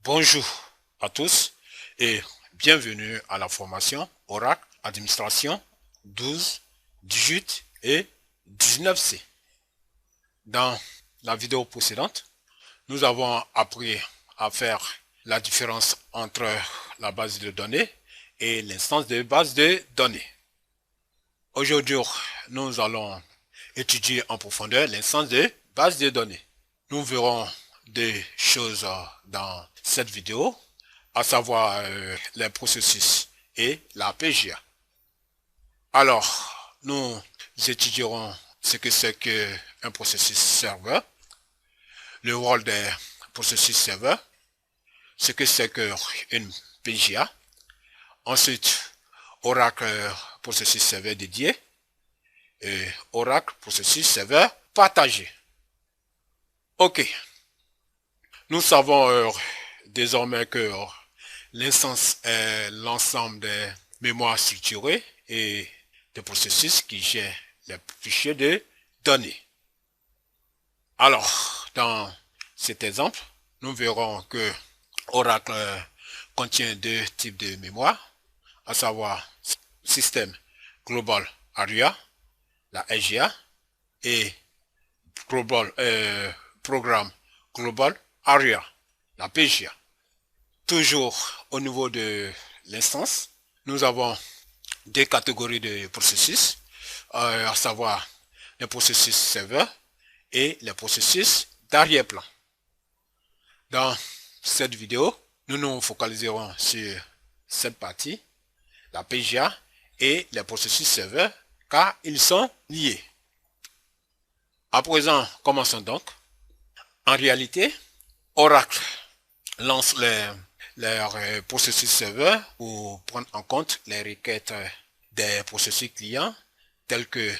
Bonjour à tous et bienvenue à la formation Oracle Administration 12, 18 et 19C. Dans la vidéo précédente, nous avons appris à faire la différence entre la base de données et l'instance de base de données. Aujourd'hui, nous allons étudier en profondeur l'instance de base de données. Nous verrons des choses dans cette vidéo, à savoir les processus et la PGA. Alors, nous étudierons ce que c'est qu'un processus serveur, le rôle des processus serveurs, ce que c'est qu'une PGA, ensuite Oracle processus serveur dédié et Oracle processus serveur partagé. Ok, nous savons désormais que l'instance est l'ensemble des mémoires structurées et des processus qui gèrent les fichiers de données. Alors, dans cet exemple, nous verrons que Oracle contient deux types de mémoire, à savoir système global area, la SGA, et programme global area, la PGA. Toujours au niveau de l'instance, nous avons deux catégories de processus, à savoir les processus serveurs et les processus d'arrière-plan. Dans cette vidéo, nous nous focaliserons sur cette partie, la PGA et les processus serveurs, car ils sont liés. À présent, commençons donc. En réalité, Oracle lance les processus serveurs pour prendre en compte les requêtes des processus clients telles que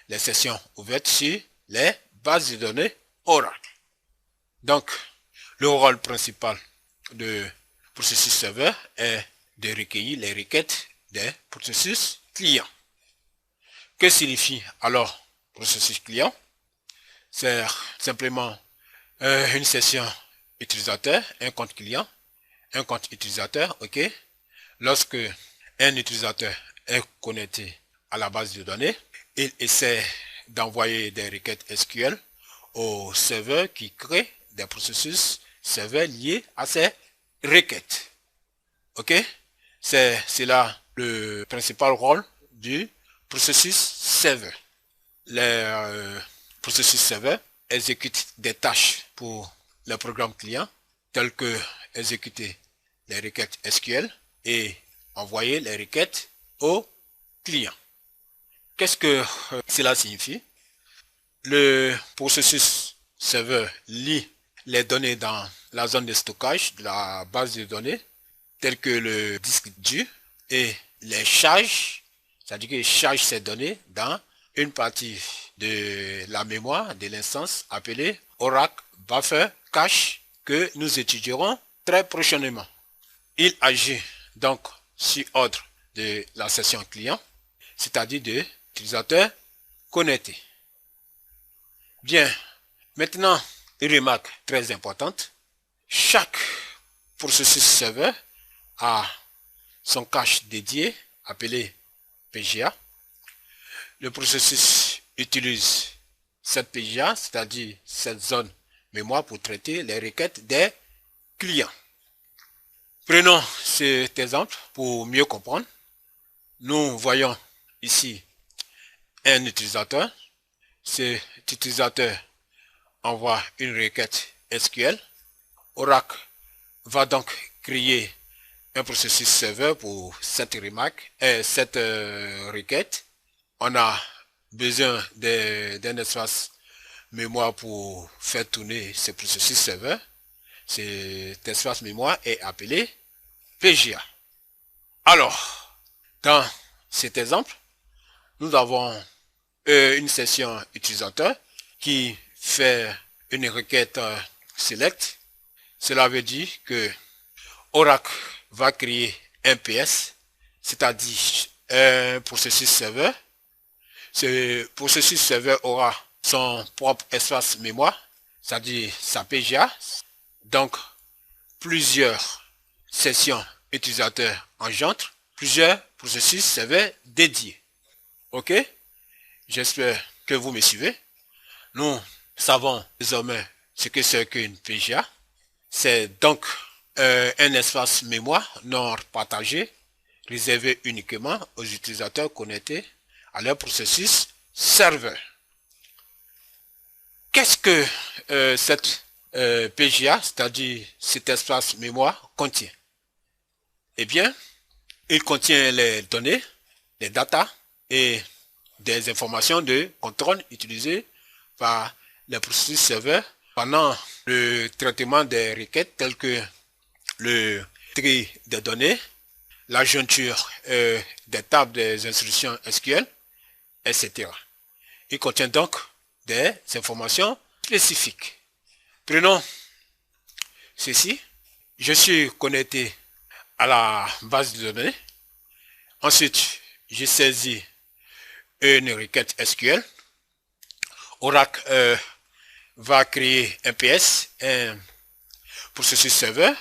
les sessions ouvertes sur les bases de données Oracle. Donc, le rôle principal de processus serveur est de recueillir les requêtes des processus clients. Que signifie alors processus client? C'est simplement une session utilisateur, un compte client, un compte utilisateur, ok. Lorsque un utilisateur est connecté à la base de données, il essaie d'envoyer des requêtes SQL au serveur qui crée des processus serveurs liés à ces requêtes. Ok? C'est là le principal rôle du processus serveur. Les processus serveurs exécutent des tâches pour le programme client, telles que exécuter les requêtes SQL et envoyer les requêtes au client. Qu'est-ce que cela signifie? Le processus serveur lit les données dans la zone de stockage de la base de données, telles que le disque dur, et les charge, c'est-à-dire qu'il charge ces données dans une partie de la mémoire de l'instance appelée Oracle Buffer Cache que nous étudierons très prochainement. Il agit donc sur ordre de la session client, c'est-à-dire de l'utilisateur connecté. Bien, maintenant, une remarque très importante. Chaque processus serveur a son cache dédié appelé PGA. Le processus utilise cette PGA, c'est-à-dire cette zone mémoire pour traiter les requêtes des clients. Prenons cet exemple pour mieux comprendre. Nous voyons ici un utilisateur. Cet utilisateur envoie une requête SQL. Oracle va donc créer un processus serveur pour cette requête. On a besoin d'un espace mémoire pour faire tourner ce processus serveur. Cet espace mémoire est appelé PGA. Alors, dans cet exemple, nous avons une session utilisateur qui fait une requête select. Cela veut dire que Oracle va créer un PS, c'est-à-dire un processus serveur. Ce processus serveur aura son propre espace mémoire, c'est-à-dire sa PGA. Donc, plusieurs sessions utilisateurs engendrent plusieurs processus serveurs dédiés. Ok? J'espère que vous me suivez. Nous savons désormais ce que c'est qu'une PGA. C'est donc un espace mémoire non partagé, réservé uniquement aux utilisateurs connectés à leur processus serveur. Qu'est-ce que cette PGA, c'est-à-dire cet espace mémoire, contient? Eh bien, il contient les données, les data et des informations de contrôle utilisées par les processus serveurs pendant le traitement des requêtes telles que le tri des données, la jointure des tables des instructions SQL, etc. Il contient donc des informations spécifiques. Prenons ceci. Je suis connecté à la base de données. Ensuite, j'ai saisi une requête SQL. Oracle va créer un PS, un processus serveur,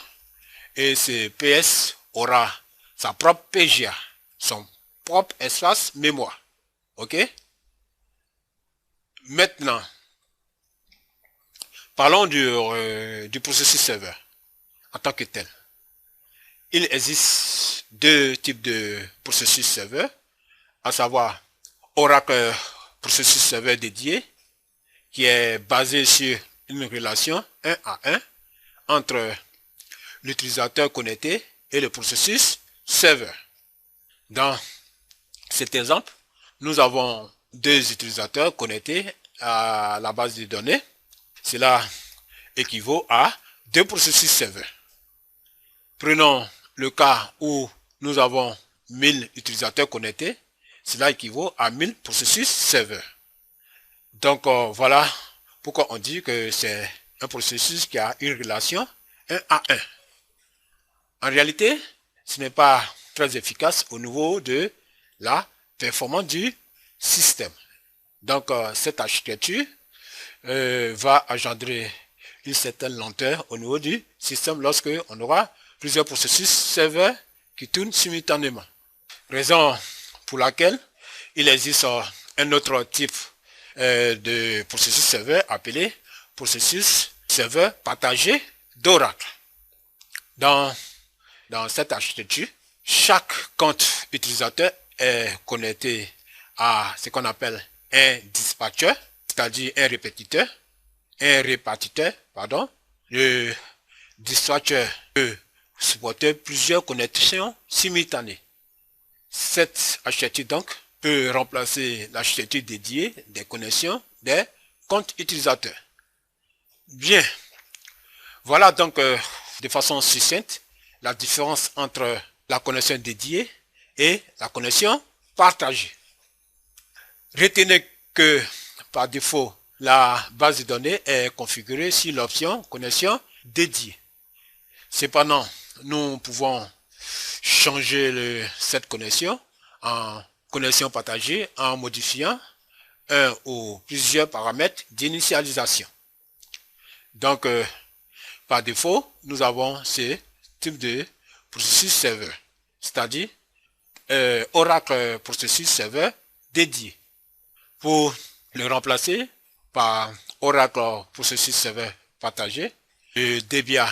et ce PS aura sa propre PGA, son propre espace mémoire. Ok? Maintenant, parlons du processus serveur en tant que tel. Il existe deux types de processus serveur, à savoir Oracle processus serveur dédié, qui est basé sur une relation 1 à 1 entre l'utilisateur connecté et le processus serveur. Dans cet exemple, nous avons deux utilisateurs connectés à la base de données. Cela équivaut à deux processus serveurs. Prenons le cas où nous avons 1000 utilisateurs connectés. Cela équivaut à 1000 processus serveurs. Donc voilà pourquoi on dit que c'est un processus qui a une relation 1 à 1. En réalité, ce n'est pas très efficace au niveau de la performance du système. Donc cette architecture va engendrer une certaine lenteur au niveau du système lorsque on aura plusieurs processus serveurs qui tournent simultanément. Raison pour laquelle il existe un autre type de processus serveur appelé processus serveur partagé d'Oracle. Dans cette architecture, chaque compte utilisateur est connecté à ce qu'on appelle un dispatcher, c'est-à-dire un répartiteur, pardon. Le dispatcher peut supporter plusieurs connexions simultanées. Cette architecture donc peut remplacer l'architecture dédiée des connexions des comptes utilisateurs. Bien, voilà donc de façon succincte la différence entre la connexion dédiée et la connexion partagée. Retenez que par défaut, la base de données est configurée sur l'option connexion dédiée. Cependant, nous pouvons changer cette connexion en connexion partagée en modifiant un ou plusieurs paramètres d'initialisation. Donc, par défaut, nous avons ce type de processus serveur, c'est-à-dire Oracle processus serveur dédié. Pour le remplacer par Oracle processus serveur partagé, le Debian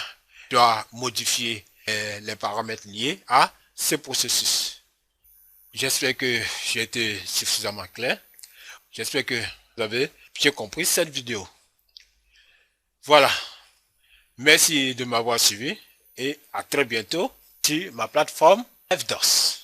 doit modifier les paramètres liés à ce processus. J'espère que j'ai été suffisamment clair. J'espère que vous avez bien compris cette vidéo. Voilà. Merci de m'avoir suivi et à très bientôt sur ma plateforme FDOS.